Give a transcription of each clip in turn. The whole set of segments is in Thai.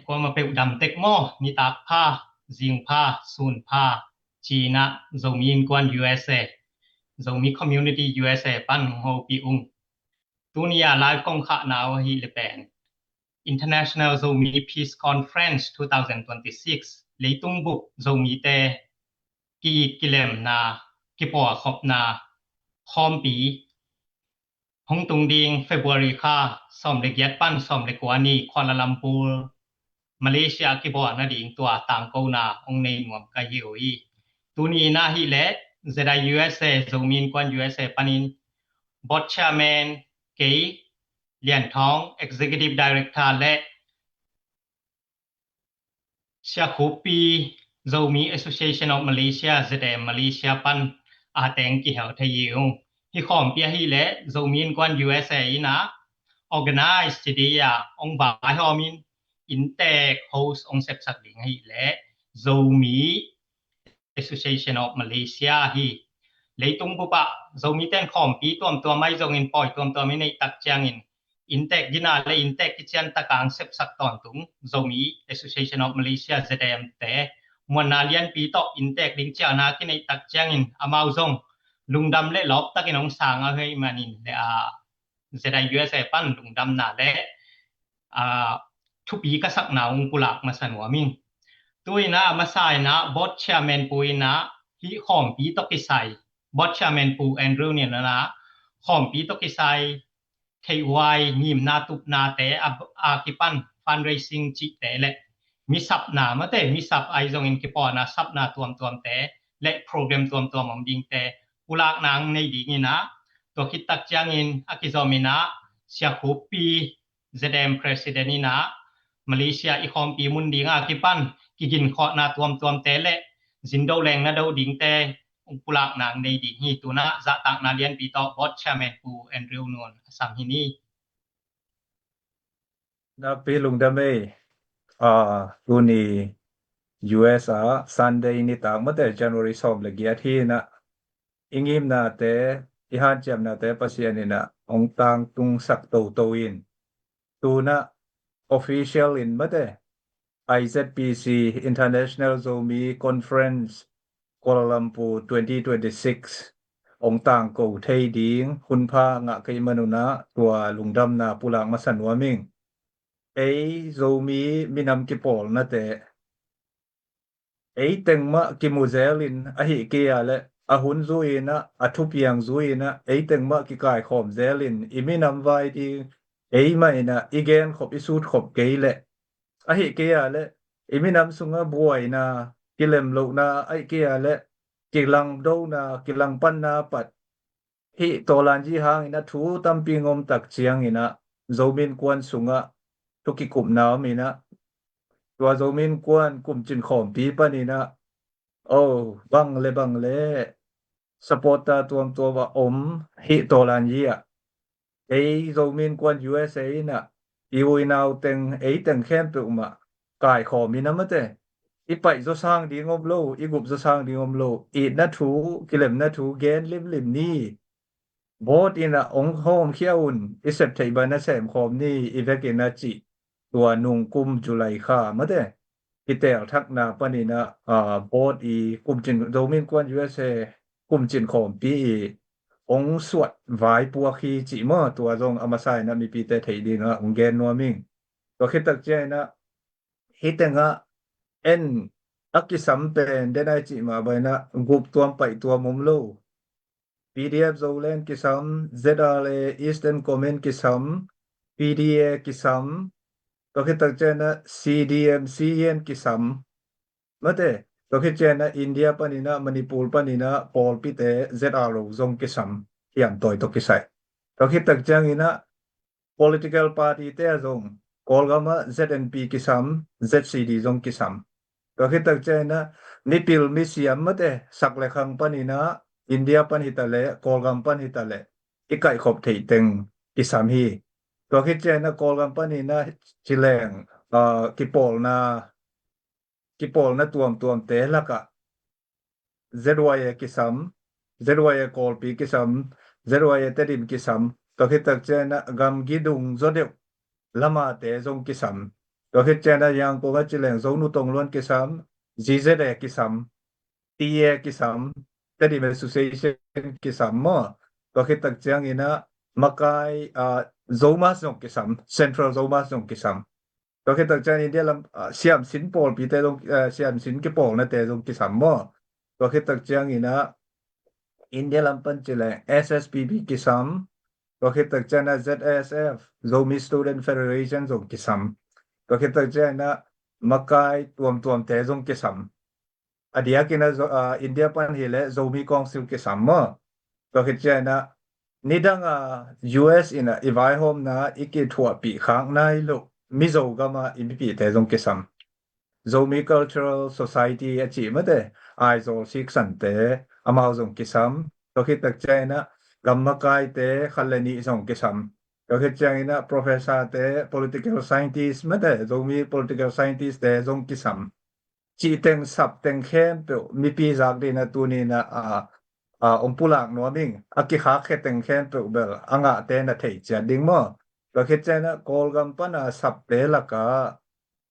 ko ma pe dam tek mo ni tak pha jing pha sun pha china zomin kwan USA zomi community USA pan ho pi ung dunia lai kong kha naw hi le pen International Zomi Peace Conference 2026 leitung buk zomi te ki kilem na ki po khop na khom pi hong tung ding February kha som le gyat pan som le kwani Kuala Lumpur Malaysia ki bo na ding tua tang ko na ong nei ngom ka hioi tu ni na hi le zeda USA zomin kwan USA panin board chairman ke Lian Thong executive director และ Shakupi Zomi Association of Malaysia ZM Malaysia pan a teng ki hau thayung hi khom pia hi le zomin kwan USA na organize today ong ba homin intek host ong sep sak ding hi le Zomi Association of Malaysia hi leitung bu pa zomi ten khom pi tuam tua mai zong in poi tuam tua mi nei tak chang in intek gina le intek kichen takang sep sak ton tung Zomi Association of Malaysia ZM te mona lian pi to intek ding cha na ki nei tak chang in amau zong lungdam le lop takin ong sang a hei manin le ZI USA pan lungdam na le thu pi ka sak na ung pulak ma sanwa ming tuina ma sai na board chairman puina hi khom pi to ki sai board chairman pu Andrew ne na khom pi to ki sai KY นิมนาตุปนาแต่อากิปัน fundraising จิแต่และมีสับนามาแต่มีสับไอซงอินกิปอนะสับนาตวมแต่และโปรแกรมตวมมดิงแต่อุลากนางในดีนี่นะตัวคิดตักจางอินอากิซอมินะเสียคูปี ZM president นี่นะมาเลเซียอีคอมปีมุนดีงอากิปันกิกินขอนาตวมแต่และจินโดแรงนะดาวดิงแต่ปุลากนางในดีนี่ตุนะจะตักนาเรียนปีต่อบอดแชร์แมนปูแอนดริวนนสัมหินีna pilung dame tuni US Sunday ni ta mate January som le gya thi na ingim na te ihan chem na te pasian ni na ong tang tung sak to in tu na official in mate IZPC International Zomi Conference Kuala Lumpur 2026 ong tang ko thei ding hun pha nga kai manuna tua lungdam na pulang masanwa ming Zomi minam ki pol na te tengma ki muzelin ahi kia le ahun zuina athupiang zuina tengma ki kai khom zelin iminam vai di mai na igen khop isut khop keile ahi kia le iminam sunga buai na kilem lo na ai kia le kilang do na kilang pan na pat hi tolan ji hang ina thu tampi ngom tak chiang ina zomin kwan sunga tuki kup naw mi na tua zomin kwan kum chin khom pi pani na bang le supporta tuam wa om hi tolan ji zomin kwan USA na iwi naw teng teng khem tu ma kai khom mi na mate ipai zo sang di ngom lo igup zo sang di ngom lo na thu kilem na thu gen lim ni bot ina ong hom khiaun isep thei ba na sem khom ni ivekina chiตัวนุงกุมจุไลค่ามะเดอิเตลทักนาปานินะบอดกุมจินโดมินกวน USA กุมจินขอมปีองสวดวายปัวคีจิมะตัวจงอมาไซนะมีปีเตไทดีนะองแกนนัวมิงตัวคิดตักเจนะฮิตงะอักกิสัมเป็นได้ได้จิมาไปนะกุบตัวไปตัวมุมโล PDF โซเลนกิสัม ZRA Eastern Comment กิสัม PDA กิสัมตัวคิดตักเจนะ CDMC เย็นกิสัมมาเตตัวคิดเจนะอินเดียปานินะมณิปูรปานินะปอลปิเต ZRO ซงกิสัมที่อันตัวกิไซตัวคิดตักจังอินะ political party เตซงกอลกามะ ZNP กิสัม ZCD ซงกิสัมตัวคิดตักเจนะนิปิลมิเซียมมาเตสักเลขังปานินะอินเดียปานิตาเลกอลกามปานิตาเลอีกไก่ขบเทเต็งกิสัมฮีตัวคิดเจนะกอลกามปานินะชิแรงกิปอลนะตวมเตละกะ ZYA กิสัม ZYA กอลปีกิสัม ZYA เตดิมกิสัมตัวคิดตักเจนะกำกิดุงโซเดวละมาเตซงกิสัม ก็คือจะนะยังก็ว่าจะแหลงโซนุตรงล้วนกิซัมจีเซเดกิซัมตีเอกิซัมแต่ดิเมสุเซชันกิซัมมอก็คือตักจังอินะมักไกโซมาสงกิซัมเซ็นทรัลโซมาสงกิซัมก็คือตักจังอินเดียลำเสียมสินโปลปีเตลงเสียมสินกิโปลนะเตลงกิซัมมอก็คือตักจังอินะอินเดียลำปันจะแหลง SSPB กิซัมก็คือตักจังนะ ZSF Zomi Student Federation ส่งกิซัมก็คือตักจังนะมักไกตวมเตส่งกิซัมadia kina India pan hile Zomi Council ke samma to khitchana nidang US ina ivai hom na iki thua pi khang nai lo mizo gama impi te jong ke sam Zomi Cultural Society achi mate aizo sik san te amao jong ke sam to khitak chana gamma kai te khalani jong ke sam to khitchana professor te political scientist mate Zomi political scientist te jong ke samจีเต็งสับเต็งเข้มเปมีปีจากดีนะตัวนี้นะองปุลักนัวมิงอากิขาแค่เต็งเข้มเปเบลอ่างะเตนะเทจดิ่งมั้งก็คิดใจนะกอลกัมปนะสับเตละกะ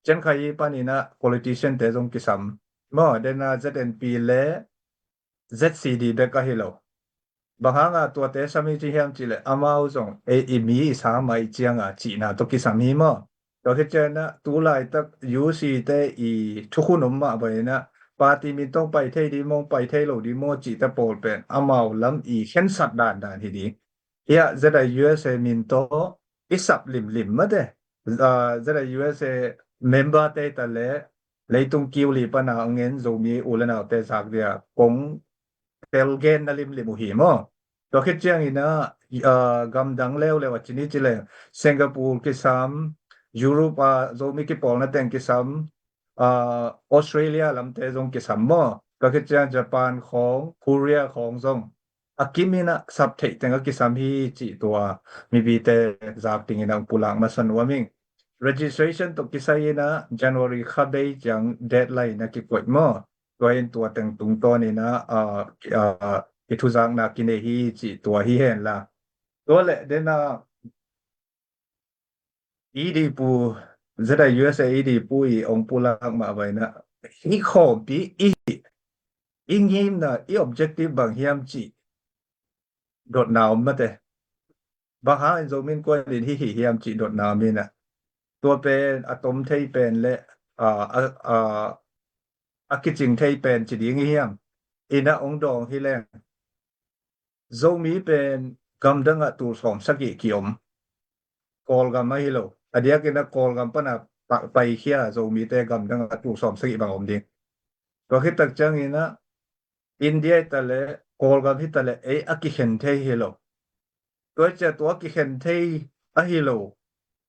เจนขยีปานี่นะ politician เตจงกิซัมมั้งเดนะ ZNP เล ZCD เบกะฮิโลบางครั้งตัวเตสามีที่เฮียมจิเลอามาอุซงอีมีสามัยเจียงจีนะตกิสามีมั้งก็คิดใจนะตัวหลายตักยูซีเตอีทุกคนออกมาไปนะปาติมิต้องไปเทดีมองไปเทโลดีโมจิตะโปลเป็นอามาลำอีเข็นสัตว์ด่านทีดีเฮียจะได้ USA มินโตอิสับลิมมาเดจะได้ USA เมมเบอร์เตตะเลเลยตุงกิวลีปนาเงินโซมีอุลนาเตสักเดียกงเตลเกนนะลิมหิมก็คิดจังอีนะกำดังเลวเลยว่าจินี่จิเลสิงคโปร์กิซัมยุโรปZomi ki pol na teng ki sam Australia lam te zong ki sam mo ka ki chang Japan khong Korea khong zong akimina sab thei teng ki sam hi chi tua mi bi te zak ting ina pulang ma san wa ming registration to ki sai na January khabe jang deadline na ki kwat mo toin tua teng tung to ni na ki thu jang na ki ne hi chi tua hi hen la to le de na ED ปูจะได้ USAID ปูอีองปูลักมาไว้นะอีขอปีอีงิมนะอี objective บางเฮียมจิโดดนาวมาแต่บางหาอินโซมินกวนลินที่เฮียมจิโดดนาวมีนะตัวเป็นอะตอมไทเป็นและอากิจิงไทเป็นจิดีเฮียมอีนะองดองที่แรงโซมีเป็นกำดังอะตูสองสักกี่กิอมกอลกันมาฮิโลadia kina call gam pana pai khia Zomi te gam dang tu som sagi bang om ding to khit tak chang ina India tale call gam hitale e akikhen the hilo to cha to akikhen the a hilo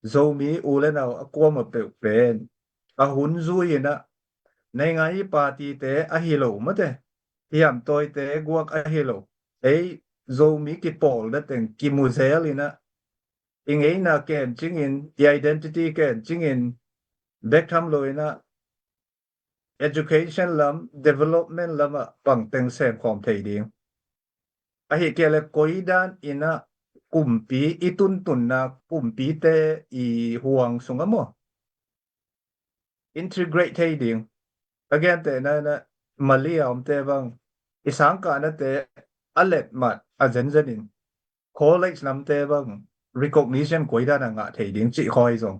Zomi ulena akwa ma pe pen a hun zu ina nei ngai party te a hilo mate hiam toy te guak a hilo e Zomi ki pol da teng ki muzel ina ingay na ken jingin the identity ken jingin back tham loi na education lam development lam pang teng sem khom thei ding a hi kele koidan ina kumpi itun tun na kumpi te I huang sungamo integrate thei ding again te na maliam te bang isang ka na te alet mat azen zenin college nam te bang recognition กวยดานะงะเทดิงจิคอยซง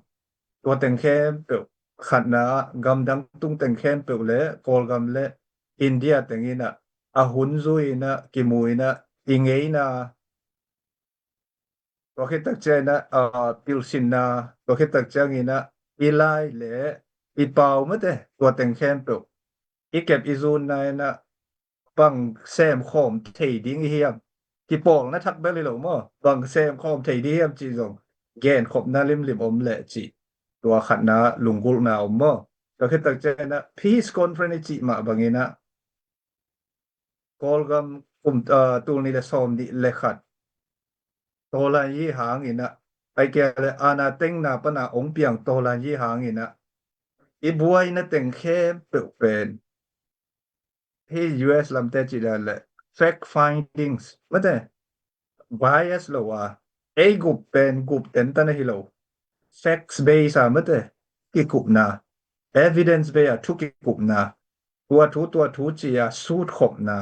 ตัวเต็งแค่เปขัดนะกำดังตุงเต็งแค่เปและกอลกำและอินเดียเต็งอินะอาหุนซุยนะกิมุยนะอิงเอนะตัวคิดตักเจนะปิลซินนะตัวคิดตักเจงินะอีไลและอีเปามะเตตัวเต็งแค่เปอีเก็บอีซูนนะปังแซมคอมเทดิงเฮียมที่ปองนะทักเบลิโลมอบางเซมคอมไทยดีมจีจงแกนขบนาลิมอมและจิตัวขัดนะลุงกุลนาอมก็คือตักใจนะ Peace Conference จิมาบางนะกอลกัมกุมตูนี่ละซอมดิเลขัดโตลานยี่หางอินะไอแกเลยอานาเต็งนาปนาองเปียงโตลานยี่หางอินะอีบวยนะเต็งเข้มเปเป็นที่ US ลำเตจิดาเลยfact findings มะแต่ bias โลว่าไอ้กลุ่มเป็นกลุ่มเต็นตันหิโล facts based มะแต่ กิกุบนา evidence เบยทุกกิกุบนาตัวทูจียสูดขบนา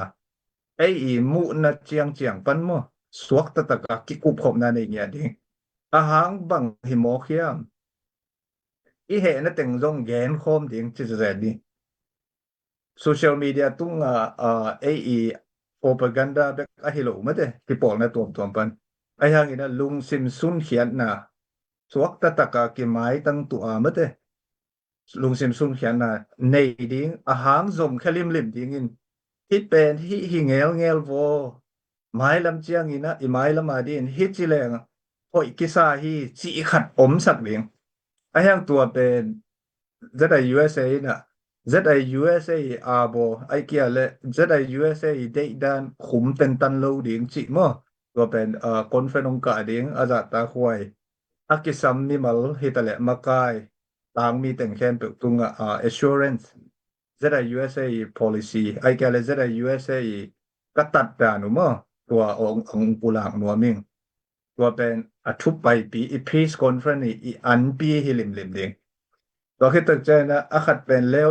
ไอ้อีมุนะเจียงปันมอสวกตะตะกะกิกุบขบนาในเนี่ยดิอาหางบังหิโมเขียมอีเหนะแต่งจงแกนคอมดิงจิจะดิsocial media ตุงไอ้อี propaganda เบกอะฮิโลมะเตที่ปอกนะตัวปันไอ้หางอีนะลุงซิมซุนเขียนนะสวกตะตะกะกิไม้ตั้งตัวมะเตลุงซิมซุนเขียนนะในดิงอาหางจมแค่ลิมดิงอินฮิตเป็นฮิเงลโวไม้ลำเจียงอีนะอีไม้ละมาดินฮิตจิแรงพออีกิซาฮีจีขัดอมสักดิงไอ้หางตัวเป็น ZIUSA น่ะZIUSA อาโบไอเกียและ ZIUSA ได้ด้านขุมเป็นตันโลดิงจิมอตัวเป็นคอนเฟนองกาดิงอาจาตาควยอากิซัมมิมัลฮิตะเลมากายตางมีแต่งแค่นเปิตุงassurance ZIUSA policy ไอเกียและ ZIUSA ก็ตัดดานุมอตัวองปุลางนัวมิงตัวเป็นทุบไปปีอี peace conference อีอันปีฮิลิมดิงตัวคิดตึกใจนะขัดเป็นแล้ว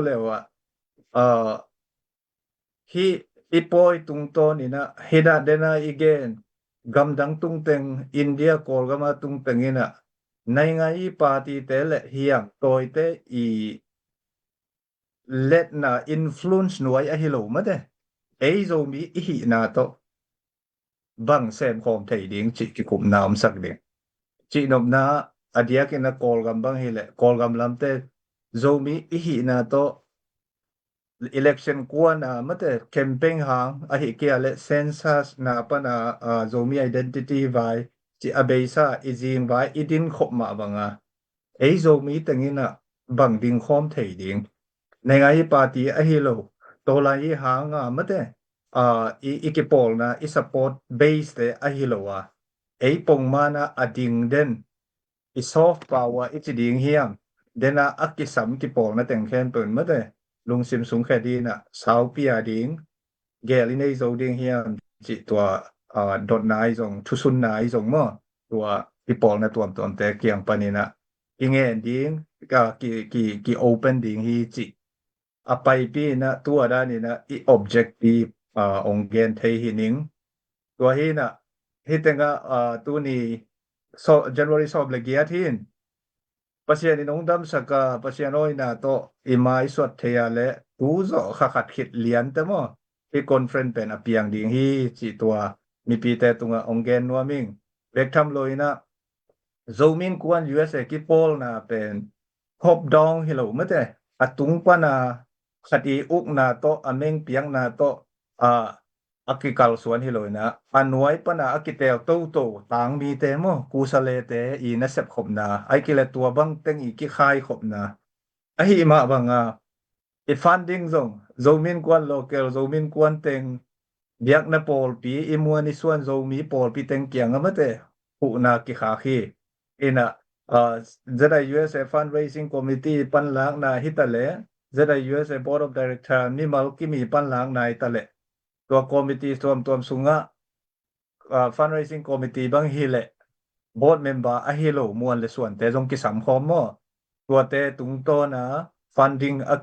ฮีอีปอยตุงโตนี่นะฮิดาเดนาอีเกนกำดังตุงเต็งอินเดียกอลกามาตุงเต็งนี่นะในไงปาร์ตี้เตเลเฮียงโตยเตอีเล็ดนะอินฟลูเอนซ์หน่วยอะฮิโลมะเดไอโซมีอีหินาโตบังเซมคอมไทยดิงจิกิคุมนามสักดิงจินบนาอเดียกินะกอลกัมบังฮิเลกอลกัมลัมเตzomi ihi na to election kwa na mate campaign hang ahi kia le census na pa na zomi identity vai chi abeisa izing vai idin khop ma banga ei zomi tengina bang ding khom thei ding nengai party ahi lo to lai hang mate ikipol na I support base te ahi lo wa ei pong mana ading den I soft power ichiding hiam dena akisam ki pol na teng khen pen ma de lung sim sung khe di na sau pia ding gel in ei zo ding hiam chi tua dot nai zong thu sun nai zong mo tua ki pol na tuam te kiang panina inge ding ka ki open ding hi chi apai pi na tua da ni na I objective ong gen thei hi ning tua hi na hi tenga tu ni so January sob le gia thin pasien in ongdam saka pasien oi na to imai swat thea le tu zo khat khit lian te mo I conference pen apiang ding hi chi tua mi pi te tunga ongen nuaming bek tham loina zomin kwan USA ki pol na pen hop dong hello mate atung pa na khati uk na to ameng piang na to akikal suan hiloi na anuai pana akitel to tang mi te mo kusale te I na sep khop na ai kile tua bang teng I ki khai khop na ahi ma banga I funding zong zomin kwan local zomin kwan teng biak na pol pi imuani suan zomi pol pi teng kiang amate hu na ki kha khi ina ZIUSA fundraising committee pan lang na hitale ZIUSA board of director mi mal ki mi pan lang na italeตัว committee ตัวสุงะfundraising committee บางฮีเล board member อะฮีโลมวนเลยส่วนแต่จงกิสัมคอมมอตัวแต่ตุงโตนะ funding อ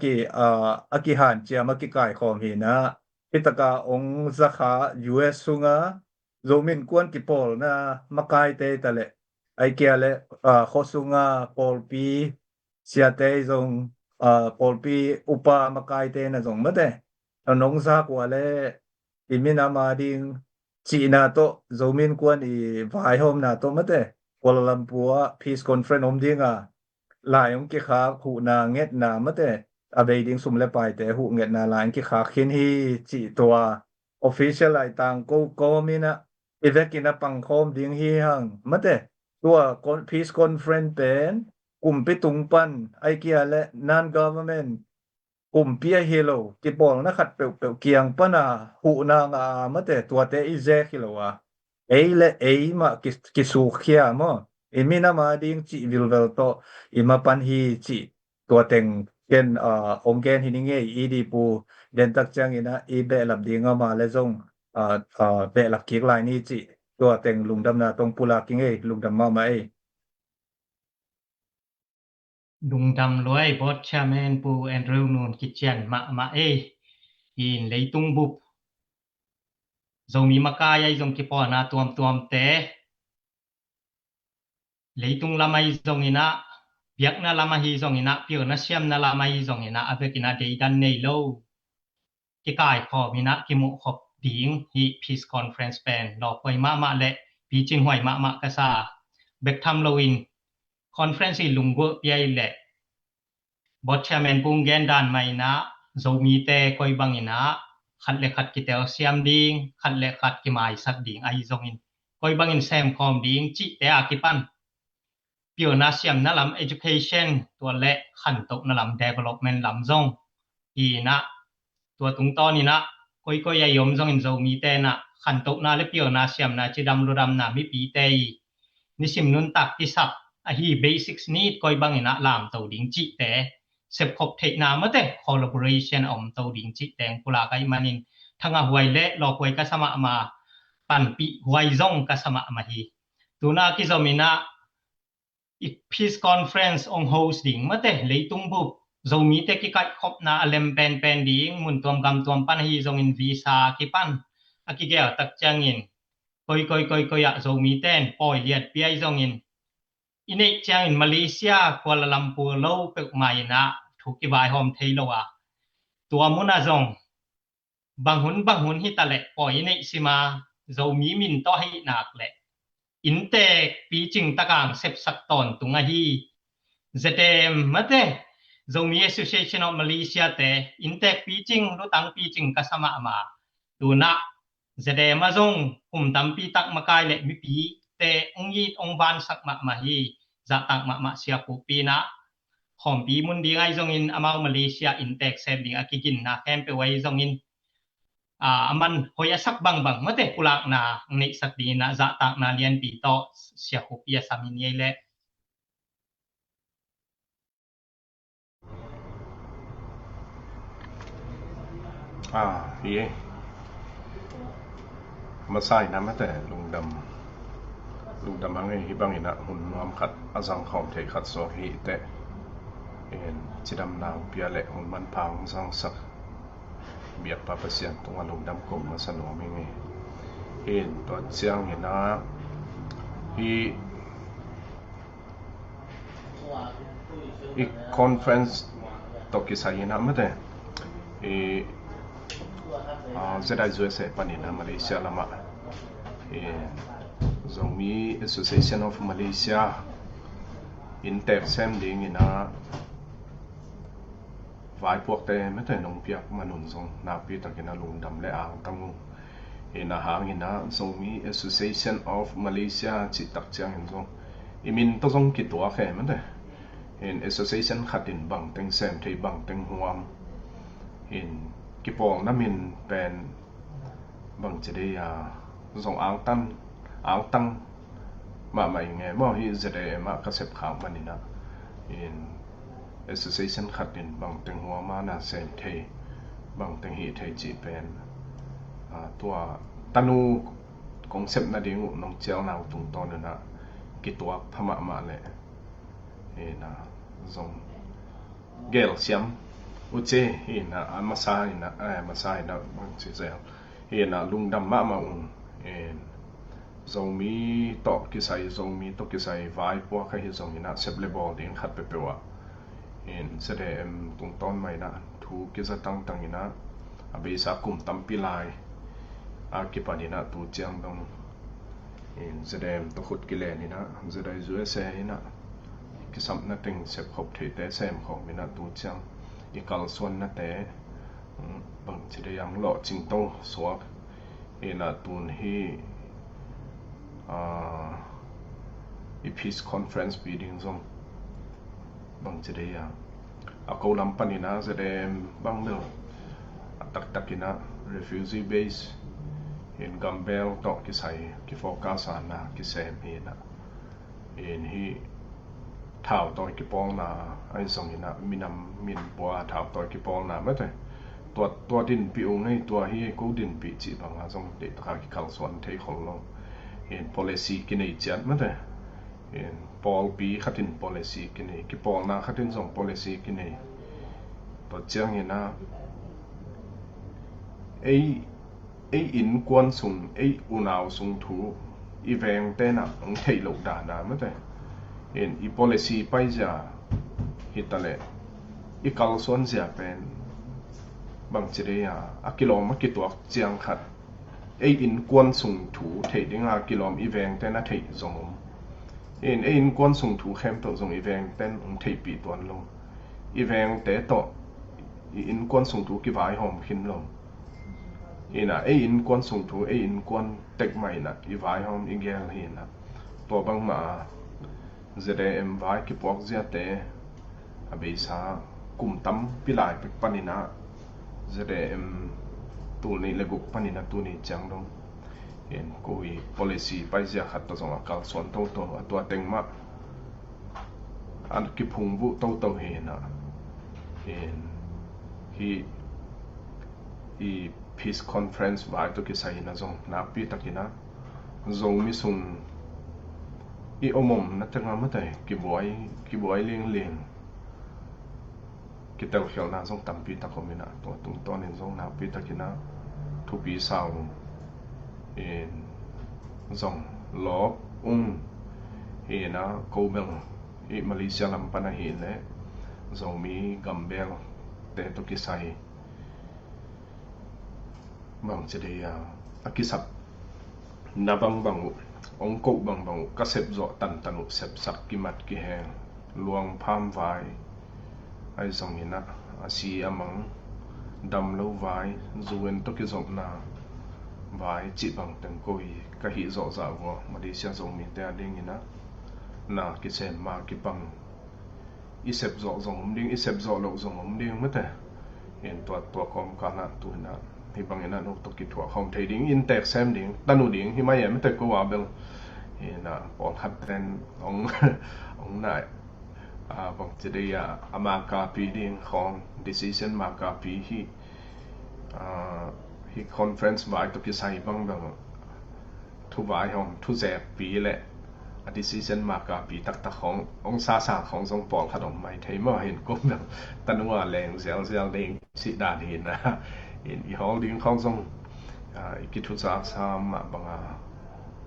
ากิหานเจียมกิกายคอมฮีนะพิตกาองสาขา US สุงะโซมินกวนกิปอลนะมากายเตตะเลไอเกียเลโคสุงะปอลปีเสียเตจงปอลปีอุปามากายเตนะจงมะเตนงซากว่าเลimina mading China to zomin kwan I vai hom na to mate Kuala Lumpur peace conference om dinga laayong ki kha hu na nget na mate abe ding sum le pai te hu nget na lain ki kha khin hi chi towa official ai tang ko mina evekina pang khom ding hi hang mate tua peace conference pen kum pi tung pan ai kia le non government kum pia hilo ki pol na khat pe kiang pana hu na nga mate tua te ize hilowa le ma ki su khia mo imina ma ding chi vilvel to ima pan hi chi tua teng ken ongen hininge idi pu den tak chang ina I be lap dinga ma le zong be lap ki lai ni chi tua teng lungdam na tong pula king lungdam ma mai ลุงดำรวยบอสชาแมนปูแอนดรูนูนกิเจียนมาเออินเลยตุงบุบzong mi makaya zong ki po na tuam te leitung lamai zong ina biak na lamahi zong ina pio na siam na lamai zong ina avekina deidan nei lo ki kai kho mina ki mu khop ding hi peace conference pen lo koi ma le pi jing hoi ma ka sa bek tham loin conference lunggo piai le bot chairman pung gen dan mai na zomi te koi bangina khat le khat ki tel siam ding khat le khat ki mai sak ding ai zongin koi bangin sem khom ding chi te akipan pio na siam na lam education ตัวและขันตกna lam development lam zong i na ตัวตุงตอนี่นะกอยๆยายมซองอินโซมีแต่นะขันตกนาและเปียวนาเสียมนาจิดำรุดำนามีปีแต่นิสิมนุนตักที่สับอะฮี basics need กอยบังอินะลามเตาดิงจิแต่เสพคบเทคนามาแต่ collaboration อมเตาดิงจิแต่งกุลาไกมานินทั้งหวยและลอกวยกะสมะมาปันปิหวยซ่องกะสมะมาฮีตุนากิซอมินะอีก peace conference on hosting มาแต่เลยตุงบุบzomi te ki kai khop na alem pen ding mun tuam gam tuam pan hi zong in visa ki pan aki gel tak changin koi ya zomi ten poi liat piai zong in ine chang in Malaysia Kuala Lumpur lo pek mai na thu ki bai hom thei lo wa tua muna zong bang hun hi ta le poi ine sima zomi min to hi nak le in te pi jing takang sep sak ton tunga hi zedem mate Zomi Association of Malaysia te intek pitching ru tang pitching kasama ma tuna zede ma zong hum tam pi tak makai le mi pi te ongi ong ban sak ma hi za tak ma sia pu pi na khom pi mun di ngai zong in amau Malaysia intek sem ding akigin na kem pe wai zong in aman hoya sak bang mate kulak na nei sak di na za tak na lian pi to sia pu pi samin ye le ye ma sai na ma te lung dam angai hi bangina hun nuam khat azang khom thei khat so hi te en chidam naw pia le hun man phang sang sak biak pa pasian tunga lung dam kom ma sano mi nge en to chiang hina hi conference to ki sai na ma te ZIUSA panina Malaysia lama Zomi Association of Malaysia intek sem ding ina vai pok te mete nong piak manun song na pi takina lung dam le ang tangu ina hang ina Zomi Association of Malaysia chi tak chiang hin song imin to song ki to khe mete in association khatin bang teng sem thei bang teng huam in ki pong namin pen bang chede zong ang tang ma mai nge mo hi zede ma ka sep khang manina in association khatin bang teng huwa ma na sem thei bang teng hi thei chi pen tua tanu concept na ding nong chel naw tung ton na ki tuak phama ma le ina zong gel siam uche ina amasai na bang chi zel ina lungdam ma en zomi to ki sai vai po kha hi zomi na seble bol din khat pe pewa en sede tung ton mai na thu ki za tang ina abe sa kum tam pilai ki panina tu chiang dong en sede to khut ki le ni na zeda USA ina ki sam na ting sep khop the te sem khom mina tu chiang ikal suan na te bang chide yang lo ching to suak ina tun hi peace conference meeting zong bang chide ya ako lam panina zede bang mel takina refugee base in Gambel to ki sai ki focus na ki sem hi na in hi thao toi ki pong na ai song ina minam min bua thao toi ki pong na mate tua din pi ung nei tua hi ko din pi chi banga song de ta ki khal swan thei khol lo in policy ki nei chat mate Paul pi khatin policy kini ki Paul na khatin song policy kini to chang ina ei in kwan sung ei unaw sung thu i veng te na ang thei lo da na ma te i policy pai ja hitale i kal son ja pen bang chiria a kilom ki tuak chiang khat ei in kwan sung thu thei dinga kilom i veng te na thei zong in kwan sung thu khem to zong i veng ten thei pi ton lo i veng te to in kwan sung thu ki vai hom khin lo ina in kwan sung thu in kwan tek mai na i vai hom i gel hi na to bang ma ZDM vai ki pok zia te abisa kum tam pilai pe panina ZDM tu ni leguk panina tu ni chang dong koi policy pai zia khat to zonga kal son to atwa tengma an ki phung bu to he na hi peace conference vai to ki sai na zong na pi takina zong mi sung i omom na tanga ma tai ki boy ling ki tel khel na zong tam pi takomina to tung ton in zong na pi takina thu pi sao zong lo na ko bel i Malaysia lam pana hi le zong mi gambel te to ki sai bang chede ya akisap na bang ong ko bang ka sep zo tan tanu sep sak ki mat ki he luang pham vai ai zong ina asi amang dam lo vai zuwen to ki zong na vai chi bang tang koi ka hi zo za wo Malaysia zong mi te ding ina na ki se ma ki bang i sep zo zong ding i sep zo lo zong ding ma te en to kom ka na tu na hi bang ina no to ki thua khom thei ding in tek sem ding tanu ding hi mai em te ko wa bel ina pon hat tren ong na bang chede ya amaka pi ding khong decision ma ka pi hi conference vai to ki sai bang thu vai hom thu zep pi le a decision ma ka pi tak khong ong sa khong song pol khatom mai thei ma hin ko bel tanwa leng zel ding si da hin na i holding khong song ki thu sa ma banga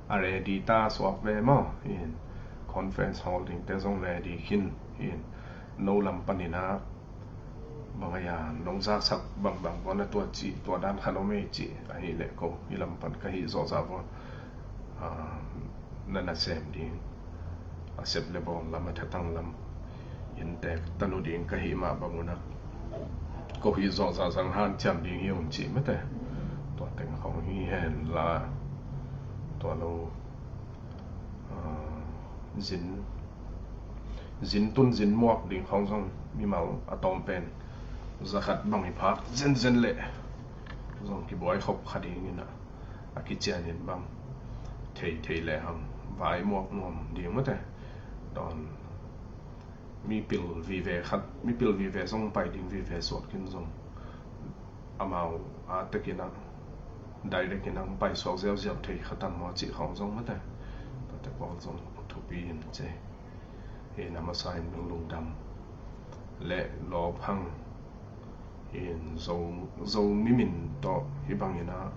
are di ta swap ve mo in conference holding te song le di hin in no lam panina banga ya nong sa sak bang bona to chi to dan khanome chi a hi le ko i lam pan ka hi zo za bo na sem ding a sep le bon lam ta tang lam in te tanu ding ka hi ma banguna ko hi zo za sang han cham ding hi un chi ma te to teng khong hi hen la to lo zin tun zin muak ding khong song mi mal atom pen zakhat bang hi phat zen le zong ki boy khop khading ina aki chian in bang thei le ham vai muak nom ding ma te don mi pil vi ve song pai ding vi ve sot kin zong amao a tekina direct ina pai so zel thei khatam mo chi khong zong ma te te pol zong thu pi in che na ma sai lung dam le lo phang in zo mi min to hi bang ina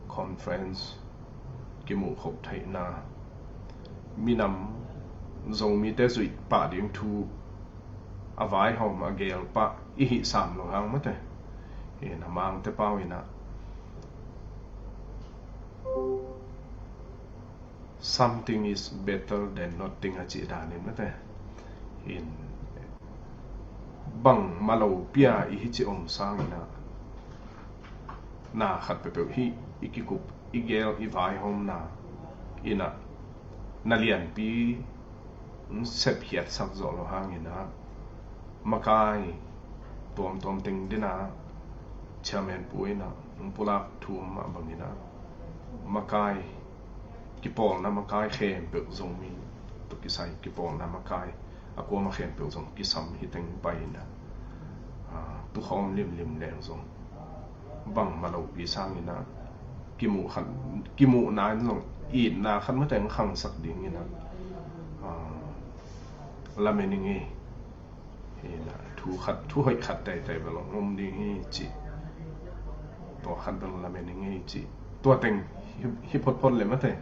conference ki mu khop thai na mi nam zo mi te zui pa ding thu avai hom agel pa i hi sam lo hang ma te na mang te pau ina something is better than nothing a chi da ni ma te in bang malo pia i hi chi om sang na khat pe hi ikikup igel i vai hom na ina nalian pi sep hiat sak zo lo hang ina makai tom ting dina chairman puina pulak thum ma bangina makai ki pol na makai khem pe zong mi to ki sai ki pol na makai akwa ma khem pe zong ki sam hi teng pai na tu khom lim leng zong bang malo pi sang ina ki mu na zong i na khan ma teng khang sak ding ina la meningi ina thu hoi khat tai tai belo rom ding hi chi to khat belo la meningi chi to teng hi phot le mate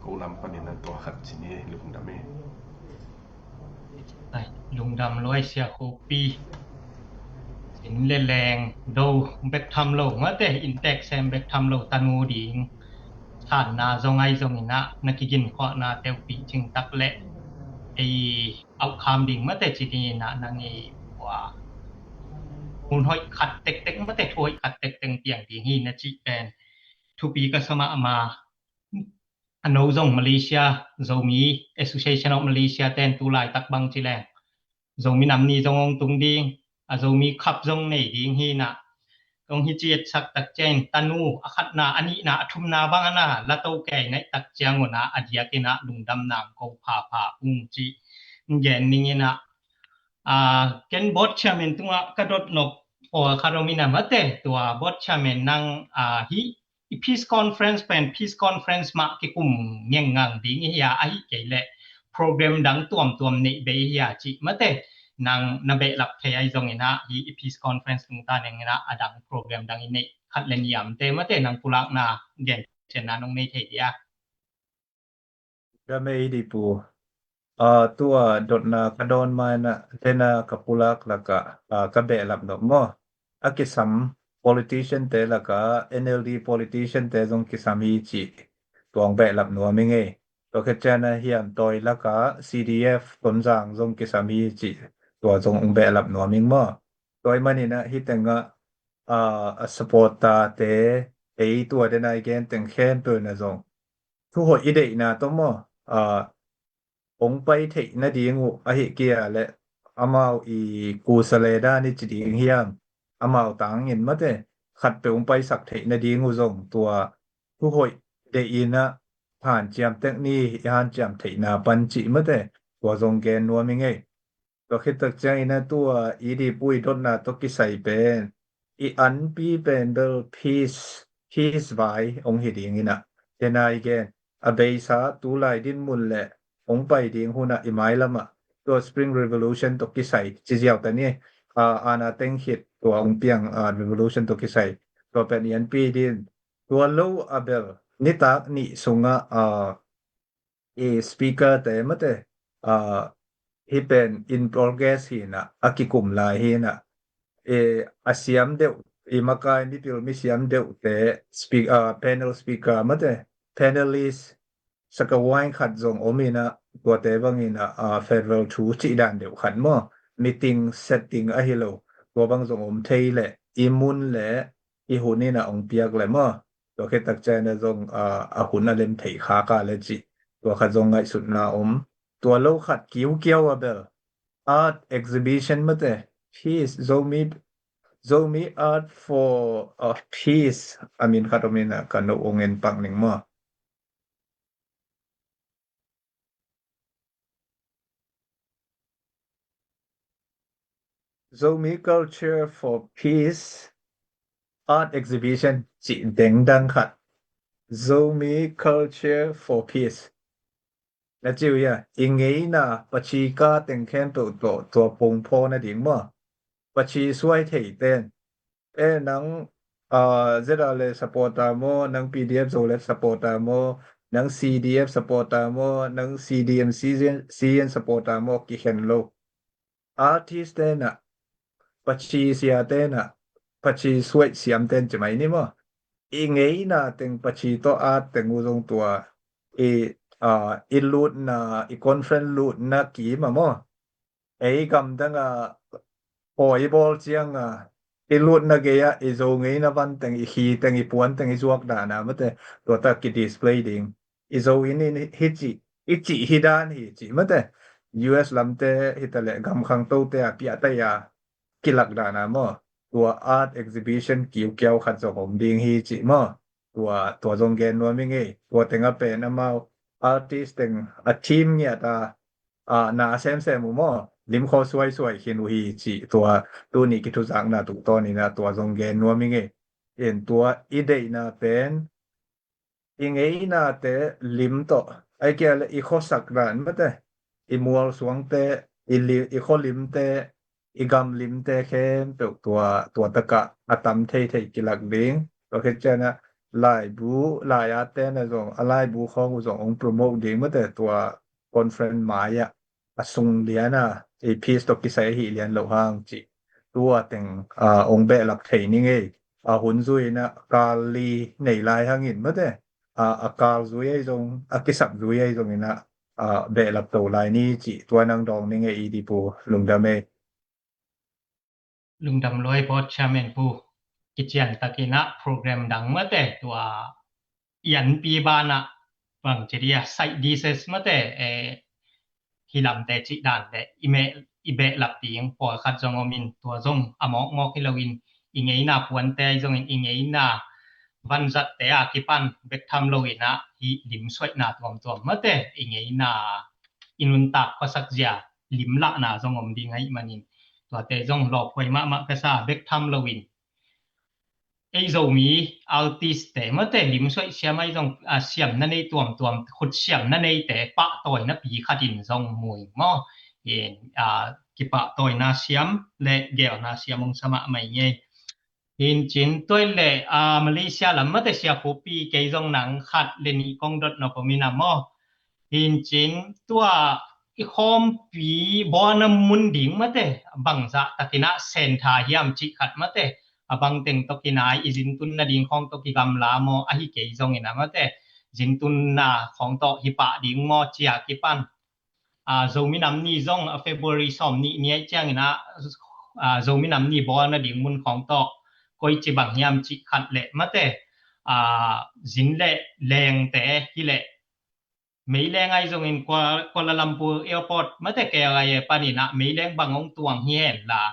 ko lam panina to khat chi ni lung dam e ai lung dam loi sia ko piสินแรงๆโดเบกทำโลงะแต่อินเต็กแซมเบกทำโลตันูดิงท่านนาจงไอจงอินะนักกินขอนาเตวปีจึงตักและไอเอาคามดิงมะแต่จินีนะนังอีว่ามุนห้อยขัดเต็กๆมะแต่ถอยขัดเต็กเต็งเปียงดิงฮีนะจิแปนทุปีก็สมะมาอันโนจงมาเลเซียโซมี Association of Malaysia แตนตูหลายตักบังจิแลโซมีนำนี้จงองตุงดิงมีขับจงในดิงฮีนะตรงฮิจิตสักตักเจนตานูอคัดนาอันนี้นะทุมนาบางนะละโตแก่ในตักเจียงนะอดียกินะลุงดำนางโกผาอุงจิแยนนี้นะเกนบอดชาเมนตัวกระดดนกโอคารมินะมะเตตัวบอดชาเมนนางฮีPeace Conference เป็น Peace Conference มากิกุมเงียงงังดิงฮียาฮิเกและโปรแกรมดังตัวมนี่เบฮียาจิมะเตนางนาเบลับเทไอจงนะฮี Peace Conference ตุงตาเนงนะอดังโปรแกรมดังอินคัดเลนยามเตมะเตนางปุลักนาเกนเชนานงในเทเดียก็ไม่ดีปูตัวดดนากระดอนมานะเทนากับปุลักแล้วก็กระเบลับดอกมออากิสัม politician เตแล้วก็ NLD politician เตจงกิสัมฮีจิตัวงเบลับหนัวมิงเอตัวกระจานะเฮียนตอยแล้วก็ CDF ตนจางจงกิสัมฮีจิตัวจงองเบลับหนัวมิงมอตัวมันนี่นะฮิตังะsupport เตไอตัวเดนายแกนตังแคนเปินะจงทุกหอีเดนะตมองไปเทนะดีงูอหิเกียและอามาวอีกูสเลดานี่จิดีเฮียงอามาวตังเห็นมะเตขัดไปองไปสักเทนะดีงูจงตัวทุกหเดอีนะผ่านเจียมเทคนี่ยานเจียมเทนาปันจิมะเตตัวจงแกนนัวมิงเอตัวคิดตักใจนะตัวอีดีปุยดนนะตกิใส่เป็นอีอันปีเป็นเบลpeaceไว้องหิดีงี้นะเดนายแกนอเบซาตูไลดินมุนและองไปดิงหุนะอิไมลามะตัว Spring Revolution ตกิใส่จิเจียวแต่นี่อานาเต็งหิดตัวองเปียงRevolution ตกิใส่ตัวเป็นยันปีดินตัวโลอเบลนิตากนิสุงะspeaker แต่มะเตที่เป็น in progress ฮีนะอากิกุมลายฮีนะอาเซียมเดวอีมากายมิปิลมิเซียมเดวแต่panel speaker มะเต panelist สกวายขัดจงอมินะตัวเตบังอินะfederal ทูจิดานเดวขัดมอ meeting setting อะฮิโลตัวบังจงอมเทและอิมุนและอีหุนี่นะองเปียกและมอตัวเคตักใจนะจงหุนอะเลมเทคากาเลจิตัวขัดจงไงสุดนาอมตัวโลขัดกิ้วเกี่ยวเบล art exhibition มะเต peace zomi art for peace อามินขัดอมินะกันโนองเงินปังหนึ่งมอZomi Culture for Peace Art Exhibition จิเต็งดังขัด Zomi Culture for Peace และจิวยอิงเงนะปะชีกาเต็งแค้นตัวปงพอนะดิงมอปะชีสวยเทเต้นนังเจดาเลสปอร์ตามอนัง PDF โซเลสปอร์ตามอนัง CDF สปอร์ตามอนัง CDM CN สปอร์ตามอกิเห็นโลอาร์ติสต์เต้นปะชีเสียเต้นปะชีสวยเสียมเต้นจะไหมนี่มออิงเงนะเต็งปะชีตัวอาร์ตเต็งงูจงตัวอิลูดนะอีคอนเฟรนซ์ลูดนะกี่มามอกำดังโอยบอลเจียงอิลูดนะเกียอีโซงนะวันเต็งอีขีเต็งอีปวนเต็งอีจวกดานะมะเตตัวตะกิดิสเพลย์ดิงอีโซอินี่ฮิจิฮิดานฮิจิมะเต US ลำเตฮิตะเลกำคังโตเตะปิอะตะยากิลักดานามอตัว art exhibition เกี่ยวขัดจงดิงฮิจิมอตัวจงเกนนัวมิงเอตัวเต็งเป็นอมาartist เต็งทีมเนี่ยตานาแซมมุมอลิมคอสวยๆคินูฮิจิตัวนี้กิทุจังนะตุตอนี่นะตัวจงเกนนัวมิงเอเห็นตัวอีเดนะเป็นอิงเอนะเตลิมโตไอเกลอีโคสักดานมะเต อีมัวสวงเตอีข้อลิมเตอีกำลิมเตเข้มเปกตัวตะกะอะตัมเทกิลักดิงก็คือจะนะลายบูลายอาเตนะจงอะไรบูของจงองโปรโมทดิงเมื่อแต่ตัวคอนเฟรนซ์หมายอะอสุงเลียนะอีพีสตกิไซหิเลียนโลหางจิตัวแต่งองเบลักเทนี่ไงหุนซุยนะกาลีในลายหางอินเมื่อแต่กาลซุยจงกิสับซุยจงนะเบลักโตลายนี้จิตัวนางดองนี่ไงอีดีปูลุงดาเมลุงดำลอยพอชาเมนปูกิจยันตะกินะโปรแกรมดังเมื่อแต่ตัวยันปีบานะบางจริยาไซดีเซสเมื่อแต่ฮิลำแต่จิดานแต่อีเบลับติงพอขัดจงอมินตัวจงอมอกมอกฮิลวินอิงไงนาปวนแต่จงอิงไงนาวันจัดแต่อากิปันเบกทำโลวินะฮิลิมสวยนาตัวเมื่อแต่อิงไงนาอินุนตักภาษาเจียลิมละนาจงอมดิงไงมันินตัวแต่จงหลอกไว้มะกะซาเบกทำโลวินไอ้โจมีอัลติสแต่เมื่อแต่ลิมสวยเสียไม่จงเสียมนั่นในตัวขุดเสียมนั่นในแต่ปะต่อยนะปีขัดินจงมวยมอกิปะต่อยนาเสียมและแก้วนาเสียมงสมะไม่เงหินจินตัวและมาเลเซียละเมื่อแต่เสียโคปีเกยจงหนังขัดเลนีกองดดนปมินามอหินจินตัวอีคอมปีบอนมุนดิงเมื่อแต่บังจะตะกินะเซนทาเฮียมจิขัดเมื่อแต่บังเต็งตกินายอิจินตุนนาดิงของตกิกำลามออหิเกยจงอินะเมื่อแต่จินตุนนาของตหิปะดิงมอเจียกิปันโจมินำนี่จงFebruary 2นี้เนี่ยจังนะโจมินำนี่บอนดิงมุนของตกอยจิบังยามจิขัดแหละมาแต่จินแหละแรงแต่ที่แหละไม่แรงไอ้จงอินกัวลาลัมพูร์แอร์พอร์ตมาแต่แกอะไรปานี่นะไม่แรงบางองตวงเฮียนล่ะ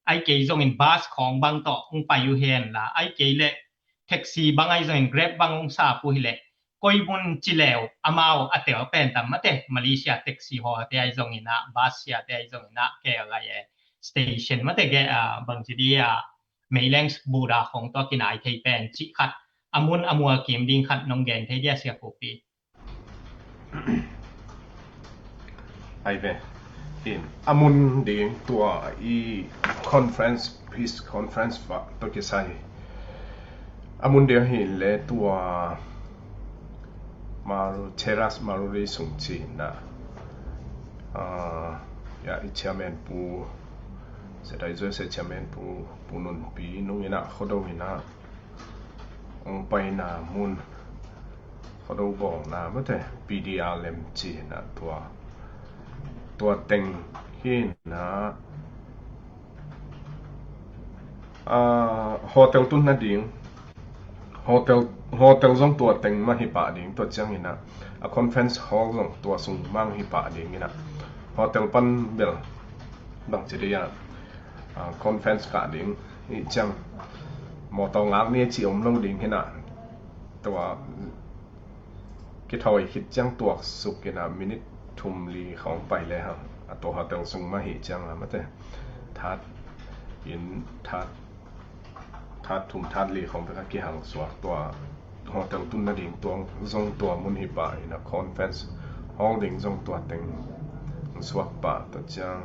ไอ้เกยจงอินบัสของบางตอองไปอยู่เฮียนล่ะไอ้เกยแหละแท็กซี่บางไอ้จงอิน Grab บางองซาปูหิแหละกอยบุนจิแล้วอามาวอเตอเป็นตามมาแต่มาเลเซียแท็กซี่ฮอแต่ไอ้จงอินะบัสเสียแต่ไอ้จงอินะแกอะไรสเตชันมาแต่แกบางทีเดียไม่แรงบูราของตอกินายไทยเป็นจิขัดอมุนอมัวเกมดิงขัดน้องแกนไทยเดียเสียโคปีไอเวอินอมุนดิงตัวอีคอนเฟรนซ์พีซคอนเฟรนซ์ฟะตอกิไซอมุนเดียหินและตัวมารูเทรัสมารูริสุงจีนะยาอิชาเมนปูเสดายจอยเสชาเมนปูนุนปีนุงอินะขอดูอินะองไปนามุนขอดูบอกนะเมื่อแต่ PDRM จีนะตัวเต็งหินนะโฮเทลตุนนาดิงโฮเทลจงตัวเต็งมาหิปะดิงตัวจังอินะคอนเฟรนซ์ฮอลจงตัวสุงมังหิปะดิงอินะโฮเทลปันเบลบังจิเดียคอนเฟรนซ์กะดิงอีจังมอตองอักเนี่ยจิอมลงดิงหินะตัวคิดถอยคิดจังตัวสุกินะมินิทุมลีของไปเลยฮะตัวโฮเทลสุงมาหิจังมาแต่ทัดยินทัดทุมทัดลีของพระกิหังสวกตัวโฮเทลตุนนาดิงตัวทรงตัวมุนหิปะนะคอนเฟรนซ์ฮอลดิงทรงตัวเต็งสวกปะตัวจัง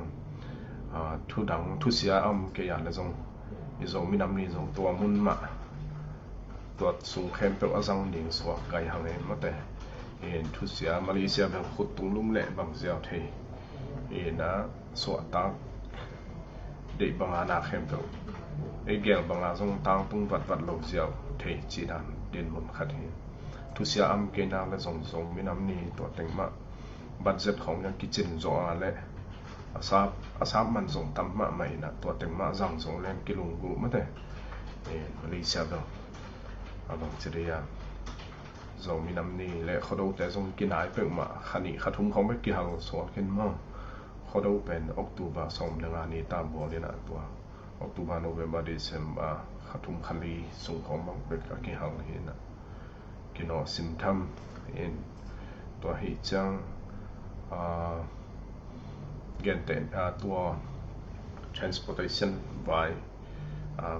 ทุดังทุเสียเกียร์เลยทรงอีทรงมีน้ำนี่ทรงตัวมุนมาตัวสูงเข้มเป็นอาซังดิงสวกไกหังเองมาแต่เห็นทุเสียมาเลเซียแบบขุดตุงลุ่มเละบางเสียวเทนะสวกตาเด็กบางอาณาเข้มเป็นไอ้เกลบางอาทรงตังตุงวัดลงเสียวเทจีดันเดินมุนขัดเห็นทุเสียเกณฑ์เลยทรงมีน้ำนี่ตัวเต็งมาบัตเจ็ตของยังกิจินโซอาเละอาซาบมันส่งตำมาใหม่นะตัวเต็งมาสั่งส่งแรงกิลุงกูมาแต่มาเลเซียแบบบางเจริญส่งมีน้ำนี่และเขาดูแต่ส่งกินหายเป็นมาขณีขทุ่มเขาไม่กี่หังสวนขึ้นมาเขาดูเป็นออกตุบาส่งเรื่องนี้ตามบัวเลยนะตัวออกตุบาโนเวมบาเดซมบาขทุ่มขณีส่งของบางเป็นกับกี่หังเห็นนะกินอซิมทัมเห็นตัวหิจังเกณฑ์ตัว transportation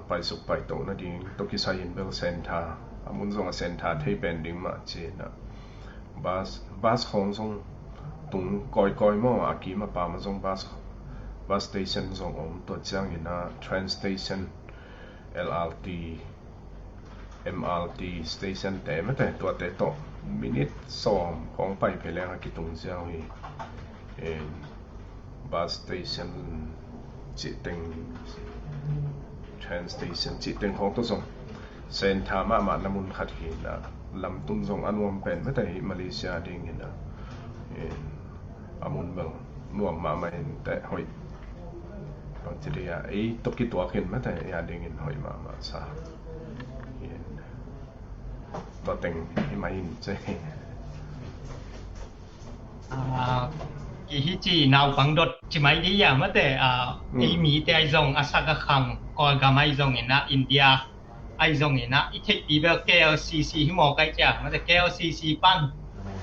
ไปสุขไปตรงนั่นเองตัวกิจการเบลเซนทามุนส่งเซนทาที่เป็นดิ่งมาจีนะบัสของส่ง ตุงกอยๆมออากีมาปามาซงbus station ซงอมตัวเจียงอินะ train station LRT MRT station แต่ไม่แต่ตัวแต่ต่อมินิท2ของไปเพลงอากิตุงเจียงฮีbus station จิตติง train station จิตติงของตัวซงเส้นทางมาน้ำมุนขัดหินนะลำตุนซงอันวมเป็นไม่แต่มาเลเซียดิ่งหินนะอามุนเมืองนวมมาไม่แต่หอยบางทีไอ้ตกกี่ตัวขึ้นไม่แต่ยาดิ่งหินหอยมาซาตัวเต็งที่มาอินใจกี่ฮิจีนาวปังดดจิไมดียามาแต่ไอ้มีแต่ไอ้ซงอาซากะคังก็กาไมซงนะอินเดียไอ้ซงนะอีเทคอีเบล KLCC ที่หมอไกจ้ะมาแต่ KLCC ปัน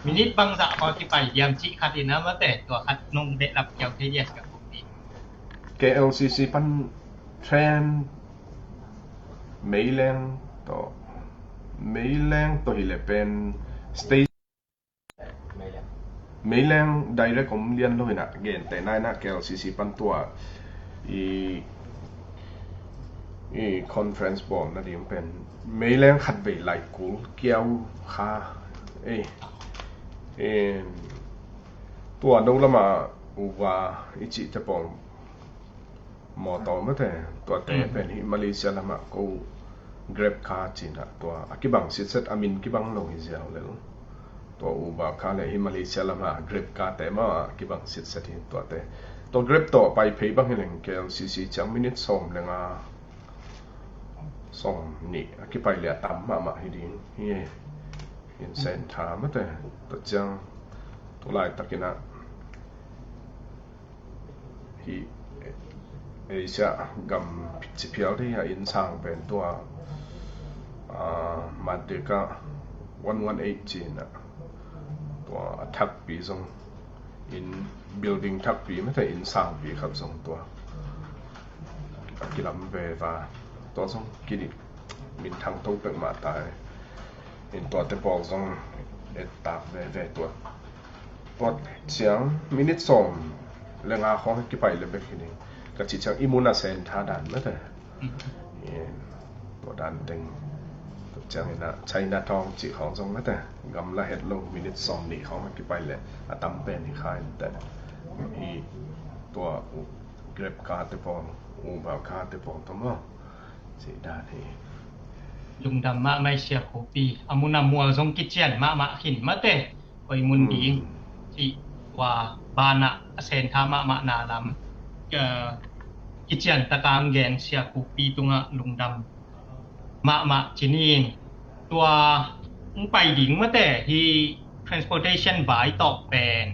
มินิทบังสะพอที่ไปยามจิคัดนะมาแต่ตัวคัดนงได้รับเกี่ยวเทเยสกับพวกนี้ KLCC ปันเทรนเมลแรงตัวหิเลเป็นสเตชันเมลแรงไดเรกผมเรียนเลยนะเกณฑ์แต่นายนะ KLCC ปันตัวคอนเฟรนซ์บอร์ดนะดิมันเป็นเมลแรงขัดไปหลายกูเกี่ยวค่าตัวดูละมาว่าอิจิจะปองหมอต่อมาแต่ตัวแต่เป็นที่มาเลเซียละมากูGrab car จีนตัวกิบังสิเซตอามินกิบังลงอิเซียเลยตัวอุบาคาเลยที่มาเลเซียละมา Grab car แต่มากิบังสิเซตตัวแต่ตัว Grab ต่อไปเพย์บังให้หนึ่ง KLCC จังมินิทส่งเลยงาส่งนี่กิไปเหลือต่ำมาให้ดีนี่เห็นเส้นทางมาแต่ตัวจังตัวลายตะกินะที่เอเชียกำพิจิเพียวที่อินสร้างเป็นตัวมาเดกะ118จีนตัวทักปีส่งin building ทักปีไม่ใช่ in สร้างปีครับส่งตัวกิลำเวฟาตัวส่งกิดิมินทางตู้เป็นมาตาย in ตัวเตปอลส่งเอ็ดตากเวตัวเสียงมินิทส่งเรื่องอาของกี่ไปเลยแบบนี้ก็จิตจังอิมูนาเซนท่าดันไม่ใช่ตัวดันเต็งจังนะใช้นาทองจิของทรงไม่แต่กำละเฮ็ดลงมินิทส่งนี่ของกี่ไปเลยตำเป็นที่คายแต่ตัวเก็บคาเตปองบาคาเตปองทั้งหมดสิดาที่ลุงดำมาไม่เสียโคปีอามุนามัวทรงกิจเจียนมาหินมาแต่คอยมุนดีที่ว่าบานะเซนทามะนาลำกิจเจียนตะกามแกนเสียโคปีตุงลุงดำมาจินีตัวไปดิ่งมาแต่ที่ transportation บายตอกเป็น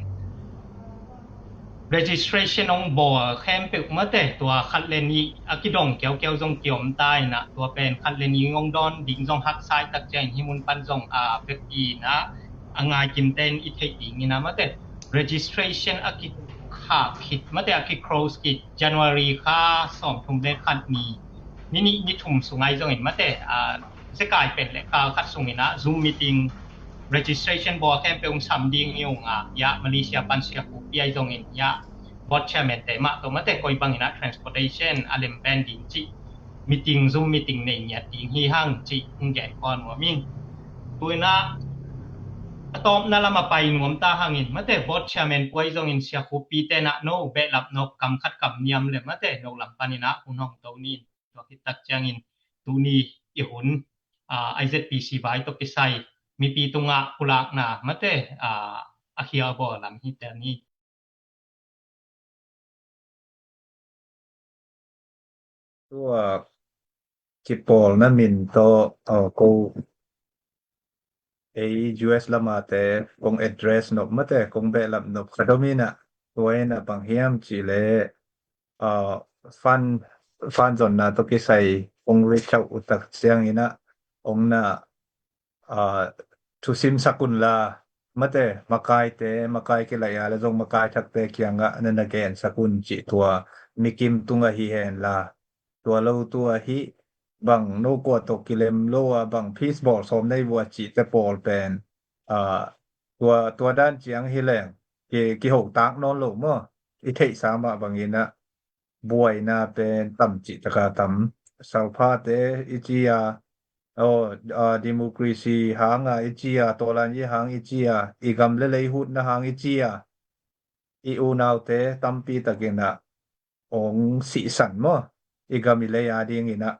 registration on board แคมป์มาแต่ตัวคัดเลนีอากิดงเกี่ยวจงเกี่ยวมใต้นะตัวเป็นคัดเลนีงงดอนดิ่งจงหักซ้ายตักแจงหิมุนปันจงเฟกอีนะงายกินเต้นอีเทคดิ่งนี่นะมาแต่ registration อากิค่าคิดมาแต่อากิ close กิจ January ค่า2ทุ่มได้คัดนี้นี่ทุ่มสุงไงจงเห็นมาแต่จะกลายเป็นแหละคัดสุงนี่นะ Zoom meeting registration board แคมป์3ดิ่งยงยะมาเลเซียปันเสียกูปีจงเห็นยะ board chairman แต่มาตัวมาแต่กอยบังนะ transportation อเลมแบนดิ่งจิ meeting Zoom meeting ในเนี่ยดิ่งฮีหั่งจิแก่ก่อนหัวมิ่งตัวนะตอมนาละมาไปงวมตาหังอินมาแต่ board chairman กวยจงอินเสียกูปีแต่นะโนเบลับนกกำคัดกำเนียมเลยมาแต่นกลำปานินะคุณน้องตัวนี้ตัวคิดตักจังอินตูนี้อีหุนIZPC บายตกไปใส่มีปีตุงะกุลากนามาแต่อาเคียบ่ลำฮิตนี้ตัวจิปอลนั้นมินโตกู US ละมาแต่คง address นบมาแต่คงเบลับนบคดมินะตัวน่ะบางเฮียมจิเลฟันจนนะตกิใส่องริชาอุตักเสียงอินะองนะทุซิมสกุลลามาแต่มากายกิลายาและจงมากายทักเตเกียงะนันแกนสกุลจิตัวมิกิมตุงะฮีเฮนลาตัวเราตัวฮิบังโนกัวตกกิเลมโลบังพีซบอลสมได้วัวจิแต่ปอลเป็นตัวด้านเจียงฮิแรง ki ho tak non lo mo I thei sama bangina buai na pen tamchi taka tam salpha te ichia democracy hanga ichia tolan ye hang ichia igam le lei hut na hang ichia iu naw te tampi takina ong si san mo igam ile ya ding ina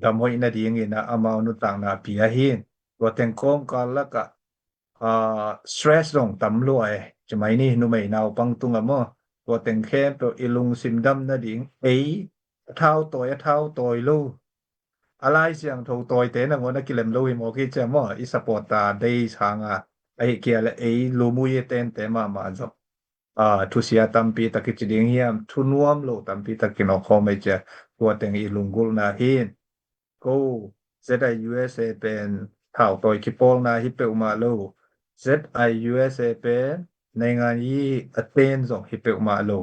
gamoi na ding ina amau nu tang na pia hin wa teng kong kala ka stress dong tam lo ai chmai ni nu mai naw pang tunga mo wa teng khe pe ilung simdam na ding ei thau toy lo alai siang tho toy te na ngona kilem lo I mo ki che mo I support ta dei changa ai kia le ei lu mu ye ten te ma zo tu sia tampi takichding hiam thunuam lo tampi takino khomai che wa teng ilungul na hin ko ZIUSA pen thau toy ki pol na hi pe ma lo ZIUSA pen nei ngan yi aten zong hi pe ma lo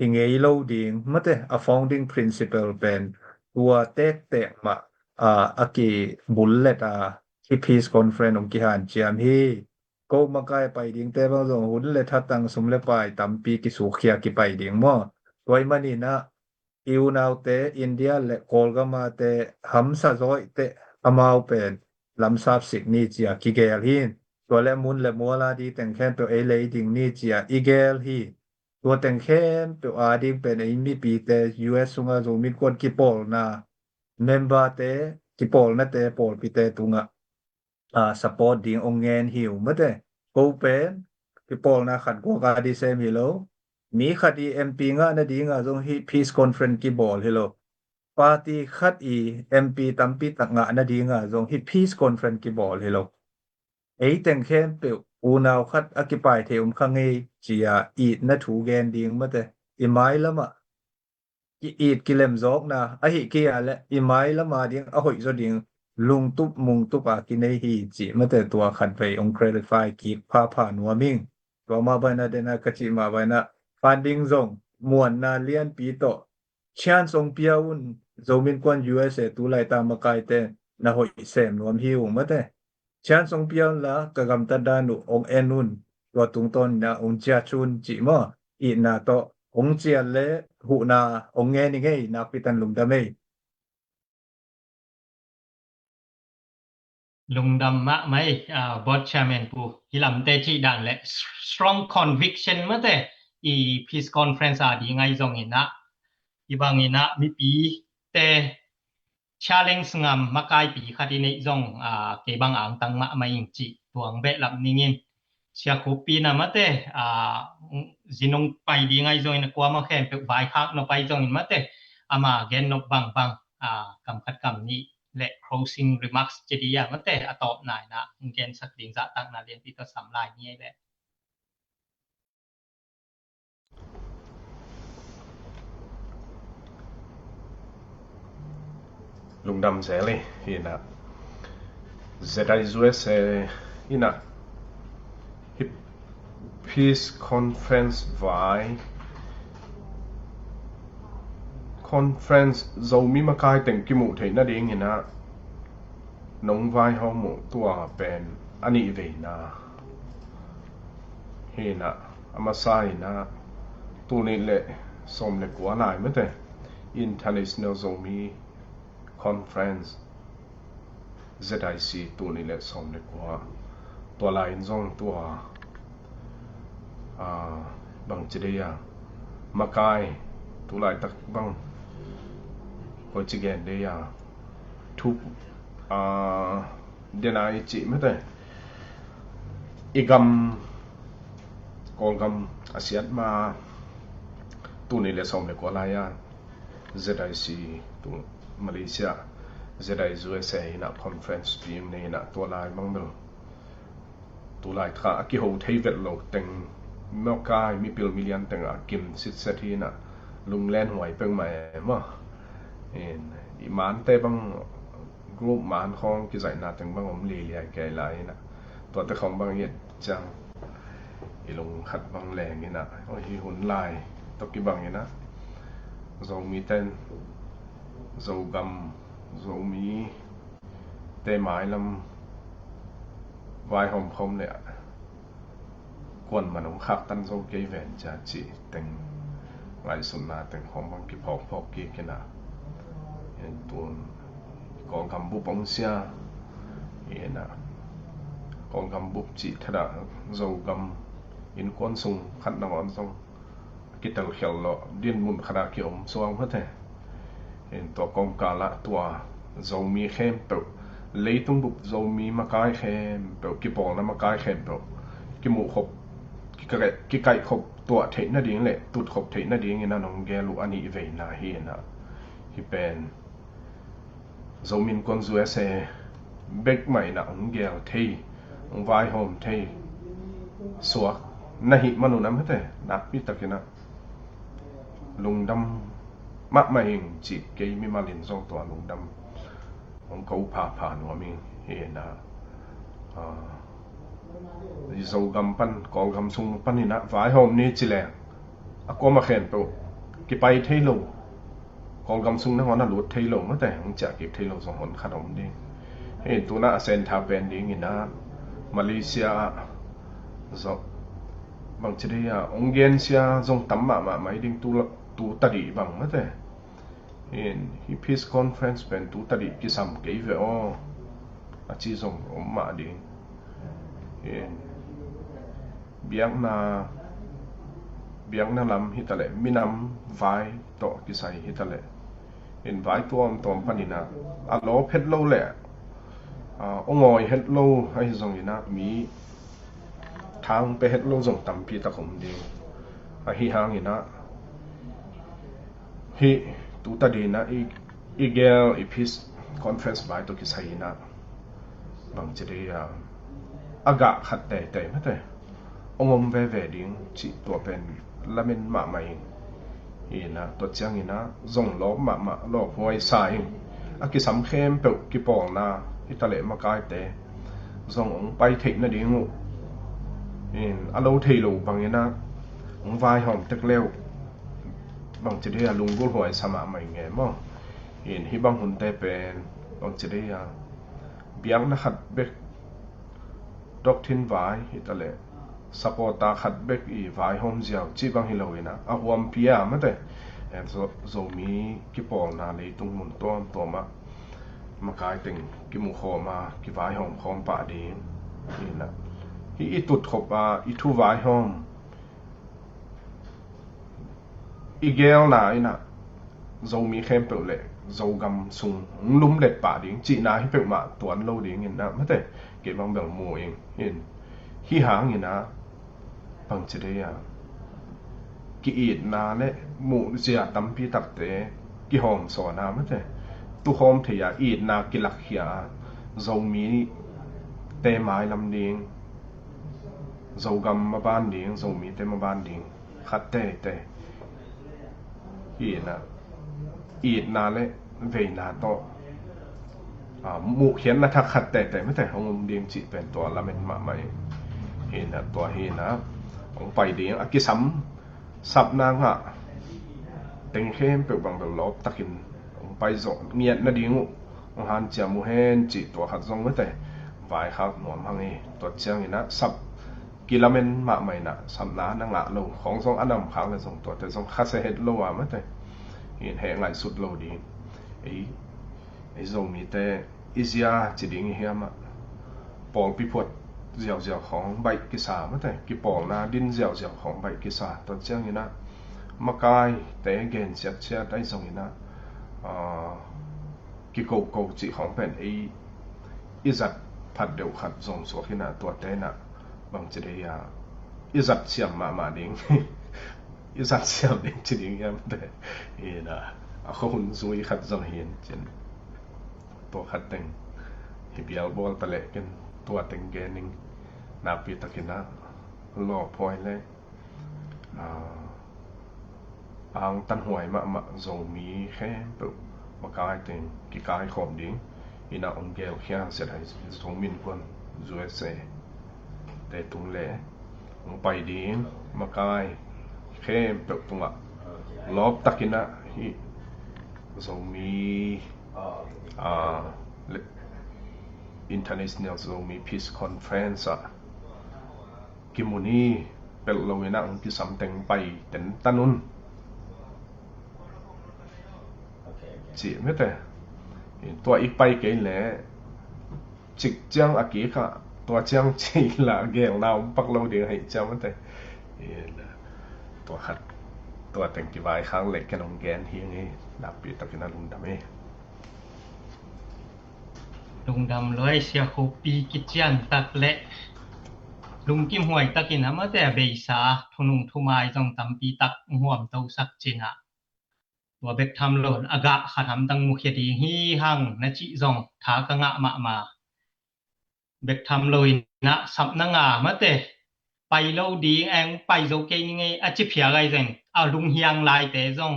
hingei lo ding mate a founding principle pen tua tek ma aki bullet hi peace conference ong ki han chiam hi ko makai pai ding te bang zong hun le thatang sum le pai tampi ki su khia ki pai ding mo toy mani na iu naw te India le Kolgama te hamsa zoi te amau pen lamsap sik ni chia ki gel hin to le mun le mola di teng khen pe ei lei ding ni chia igel hiตัวแต่งแค่เปอาดิเป็นไอ้มีปีแต่ US ซุงาzo มีกวนกิปอลนะเมมเบอร์แต่กิปอลนะแต่ปอลปีแต่ตุงซัพพอร์ตดิงองเงินหิวมะแต่โกเป็นกิปอลนะขัดกว่าดีเซมฮิโลมีคดี MP งะนะดิงซงฮิ Peace Conference กิบอลฮิโลปาร์ตี้ขัดMP ตัมปีตักงะนะดิงซงฮิ Peace Conference กิบอลฮิโลไอ้แต่งแค่เปอูนาวคัดอกิปายเทอุมคังเอจีอีดนะถูแกนดิงมะแต่อิไม้ละมะอีดกิเลมซอกนะอะหิเกียและอิไม้ละมาดิงอะหอยซอดิงลุงตุบมุงตุปากินไอฮีจิมะแต่ตัวขัดไปองเครดิฟายกีพาผ่านหัวมิงตัวมาบานะเดนะกะจิมาบานะฟานดิงซงมวนนาเลียนปีโตชานซงเปียอุนโซมินกวน USA ตูไลตามมะกายแต่นะหอยแซมรวมหิวมะแต่Chan song pian la kagam tadanu ong enun wa tungton na ong chia chun chi mo I na to ong chia le hu na ong nge ni nge na pitan lung da mei lung dam ma mai board chairman pu hilam te chi dan le strong conviction ma te I peace conference di ngai zong ina ibang ina mi pi te challenge ngam makai pi khati nei zong ke bang ang tang ma mai chi tuang be lam ningin sia kopi na mate zinong pai di ngai zong na kwa ma khen pe bai khak no pai zong in mate ama gen no bang kam khat kam ni le closing remarks che dia mate atop nai na gen sak ding za tak na len pi to sam lai ni leลุงดำเสเลยฮินะ ZIUSA ฮินะ Peace Conference ไว้ Conference เรามีมากายแต่งกิมุเทนะดิงฮินะน้องไว้เขาหมู่ตัวเป็นอันนี้เวนะฮินะอามาไซนะตัวนี้แหละสมเล็กกว่าหลายมั้ยแต่ International เรามีConference ZIC ตัวนี้แหละสมเด็จกว่าตัวลายซ่องตัวบางจิเดียมากายตัวลายตักบางโปรจิเกนเดียทุกเดนายจิไม่ได้อีกกองกำอาเซียนมาตัวนี้แหละสมเด็จกว่าลายZIC ตัว Malaysia ZIUSA นะ conference team นี่นะตัวลายมั่งเด้อตัวลายค่ะกิโหเทเวตโลเต็งเมื่อกายมีปิลมิลเลียนเต็งกิมสิทธิ์ที่นะลุงแลนหวยเปิงใหม่มั้งอีหมานเต้บังกรุ๊ปหมานของกิจนาเต็งบังอมลีเลียแก่หลายนะตัวแต่ของบางเย็ดจังอีลงขัดบางแรงนี่นะโอ้ยหุ่นลายตกกี่บางนี่นะเรามีเต้นdầu gầm dầu mí tê mái lâm vai hồng không nè วนมันองคักตันโซเกเวนจะจิเต็งไลสุนนาเต็งของบังกิพอกกีกินะเห็นตัวกองกำบุปองเสียเห็นนะกองกำบุปจิทดาโซกำอินควนซุงขัดนอนซงกิตลเขียวละดินมุนขนาดเขียวสว่างเพื่อเถเห็นตัวกองกาละตัวโซมีเข้มเปิลเลยต้องบุบโซมีมากายเข้มเปิลกิปองนะมากายเข้มเปิลกิมูขบกิไก่ขบตัวเทน่าดีเลยตุดขบเทน่าดีงี้นะน้องแกลูอันนี้เวน่าเฮียนะที่เป็นโซมินคอนซูเอเซเบกใหม่นะองแกลเทองไวโฮมเทสวกนาหิมนุน้ำให้เถนักพิตากินะลุงดำมักมาเองจิเกยมีมาลินส่งตัวลุงดำของเขาผ่านหัวมีเห็นนะโซกำปั้นกองกำซุงปั้นนี่นะฝ่ายโฮมนี่จิแลอะก็มาเข็นตัวกี่ไปเทโลกองกำซุงนั่งหัวน่ะหลุดเทโลมาแต่ของจะเก็บเทโลสองหนขนมดีเห็นตัวน่ะเซนทาเป็นดีงี้นะมาเลเซียบางทีเดียองเกนเซียจงตั้มมาไม่ดิ้งตูตัดดีบางมาแต่เห็นที่ peace conference เป็นตูตัดดีกิสัมเกี่ยวอาชีพจงมาดีเห็นเบียงนาลำฮิตาเลมีน้ำไว้ต่อกิสัยฮิตาเลเห็นไว้ตัวปันนี่นะอัลโลเฮ็ดโลแหละองอยเฮ็ดโลให้จงนี่นะมีทางไปเฮ็ดโลจงตั้มปีตะขมดีฮิหางนี่นะฮิตูตาดีนะอีเกลอีพิสคอนเฟรนซ์ไว้ตัวกิสัยนะบางทีเดียอากาศขัดแต่ไม่แต่องมเวดิ้งจิตัวเป็นละเมนมาใหม่อีนะตัวเจียงอีนะจงล้อมมาล้อหวยสายอากิสัมเข้มเปิดกิปองนะที่ทะเลมากายแต่จงองไปเทนดิ้งอีอโลเทโลบางอย่างนะองวายหอมตะเกลียวบางทีเดียลุงกุลหวยสมาใหม่ไงมั้งอีที่บางคนแต่เป็นบางทีเดียเบียงนะขัดเบกดอกทินไว้ฮิตาเลสปอร์ตาขัดเบกอีไว้โฮมเจียวจีบังฮิโลวินะอาหวมพิยาไม่ได้โซมีกิปองนาเลยตุงมุนตัวมากายติงกิมุโคมากิไว้โฮมคอมปะดีนี่นะฮีอีตุดขบอีทูไว้โฮมอีเกลนาอีนะโซมีเข้มเปิลเลยโซกำซุงลุ่มเด็ดป่าดิ้งจีนาให้เปิลมาตัวโลดิ้งเห็นนะไม่ได้เก็บบางแบบโมเองเห็นที่หางเห็นนะบางทีเดียกิอีดนาเละหมูเสียตั้มพี่ตักเตะกิหอมสอนาไม่ได้ตุหอมเทียอีดนากิลักเขียโซมีเตไม้ลำดิ้งโซกำมาบ้านดิ้งโซมีเตมาบ้านดิ้งขัดเตะอีดนะอีดนาเละเวนาโตหมู่เขียนนะทักขัดแต่ไม่แต่ของเดียงจิเป็นตัวละเมนมาใหม่เห็นนะตัวเห็นนะของไปเดียงอากิสัมสับนางอะเต็งเข้มเปลือกบางแบบลบตะกินของไปจอดเงียบนะเดียงของฮันเจียมูเฮนจิตัวขัดจงไม่แต่ไว้ครับหนวมพังนี่ตัวเจียงนี่นะสับกิละเมนมาใหม่นะสับน้านังละโลของทรงอันดำขาวเลยทรงตัวแต่ทรงคัดเซเฮดโลว่าไม่แต่เห็นแหงไหลสุดโลดีไอ้ทรงมีแต่อิสยาจิดิ้งเฮียมปองพิพดเจียวของใบกิสาไม่แต่กิปองนาดินเจียวของใบกิสาตัวเจ้าอย่างนั้นมากายแต่เกณฑ์เสียได้ทรงอย่างนั้นกิโกจิของเป็นไออิจัดผัดเดียวขัดทรงสวกินะตัวเต้นบางจิเดียอิจัดเสียมมาดิ้งอิจัดเสียมดิ้งจิดิ้งเฮียมแต่นะเขาหุ่นสวยขัดทรงเห็นจนตัวขัดเต็งฮิบิลบอลตะเล็กกันตัวเต็งเกนิงนาปีตะกินะหล่อพอยเลยอ่างตันหวยมาโซมีแค่ปุกมากายเต็งกิกายขอมดิ้งอินาองเกลเขียนเสร็จให้ทรงมินคนจูเอเซแต่ตุงเล่องไปดิ้งมากายแค่ปุกตุงลอบตะกินะฮิโซมีInternational Zomi Peace Conference กิมุนี pel lowina ang ki samteng pai ten tanun chi mete tua i pai ke le chik chang aki kha tua chang chi la geng naw pak lo de hai chang mete tua khat tua teng ki vai khang le kenong gen hi ngi na pi takina lung dam e lung dam loi sia khopi ki chian tak le lung kim hoi takin ama te beisa thunung thumai jong tampi tak huam to sak china tua bek tham lon aga khatam tang mukhya di hi hang na chi jong tha ka nga ma bek tham loi na sap na nga ma te pai lo di ang pai zo ke ni nge a chi phia gai zen a lung hiang lai te jong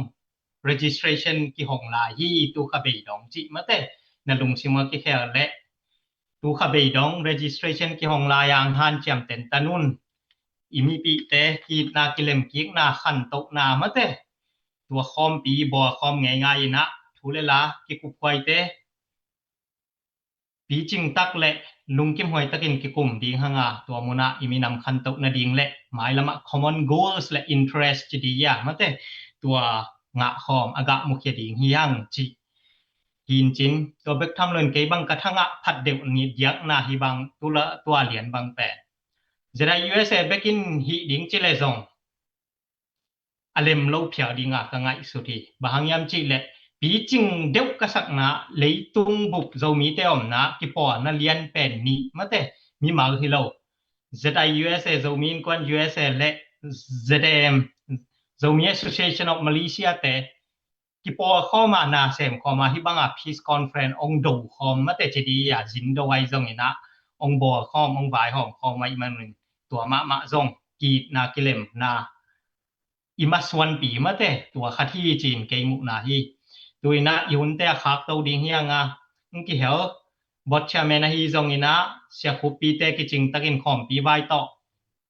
registration ki hong la hi tu kha be dong chi ma te na lung sima ki khe le tu kha be dong registration ki hong la yang han chiam ten tanun imi pi te ki na kilem ki na khan tok na ma teตัวคอมปีบ่คอมง่ายๆนะทุเลลากิกุควายเตปีจิงตักและลุงกิมหอยตะกินกิกุมดิงหงาตัวมุนะอิมินำคันตกนะดิงและหมายละมะ common goals และ interest จิดียะมะเตตัวงะคอมอากะมุขยดิงฮิยังจิหินจินตัวเบกทำเลินเกบังกะทะงะพัดเดวนิยักนาฮิบังตุละตัวเหรียญบังแปะจะได้ USA เบกินฮิดิงจิเลซงalem lo phya dinga ka ngai suthi bahangyam chi le pi ching deu ka sakna leitung bup zomi te omna ki po na lian pen ni mate mi mal hi lo zai USA zomi in kwan USA le ZDM zomi Association of Malaysia te ki po kho ma na sem kho ma hi banga peace conference ong do khom mate chidi ya jin do wai zong ina ong bo khom ong bai hom khom mai man tua ma zong ki na kilem na ima swan pi mate tua khathi chin ke mu na hi tuina yun te khak to ding hianga ki hel bot chairman hi zong ina sia khupi te ki ching takin khom pi bai to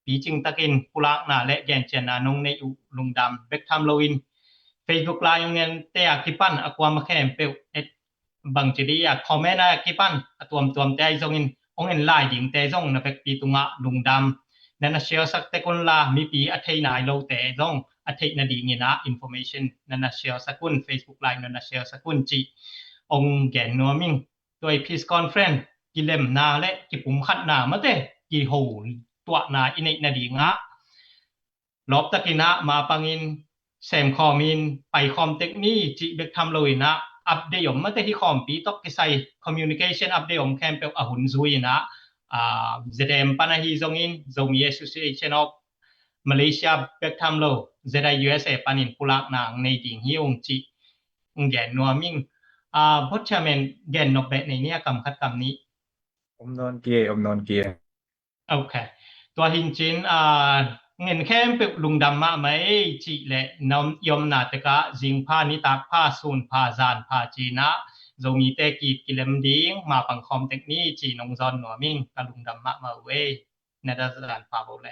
pi ching takin pulak na le gen chen na nong nei u lung dam bek tham loin Facebook live ngen te akipan akwa ma khem pe et bang chidi ya comment akipan atuam te zong in ong en lai ding te zong na bek pi tunga lung dam nana share sak te kon la mi pi athei nai lo te zong athei na di ngina information nana share sakun Facebook live nana share sakun chi ong gen no ming toi peace conference kilem na le ki pum khat na ma te ki ho twa na inei na di nga lop takina ma pangin sem khomin pai khom tek ni chi bek tham loina update yom ma te hi khom pi tok ki sai communication update yom kem pe ahun zui na ZDM panahi zongin zomi Association of Malaysia bek tham lo ZDI USA panin pulak nang nei ding hi ong chi ngen no ming bot chairman gen nok be nei nia kam khat kam ni om non kie okay ตัวหินจินเงินแค่เปลุงดำมาไหมจิและน้ำยมนาตกะจิงพานิตากพาซูนพาจานพาจีนะโจมีเตกีดกิเลมดิงมาปังคอมเทคนิจีนงจอนหนัวมิงกะลุงดำมาเวในดัสดานพาโบแล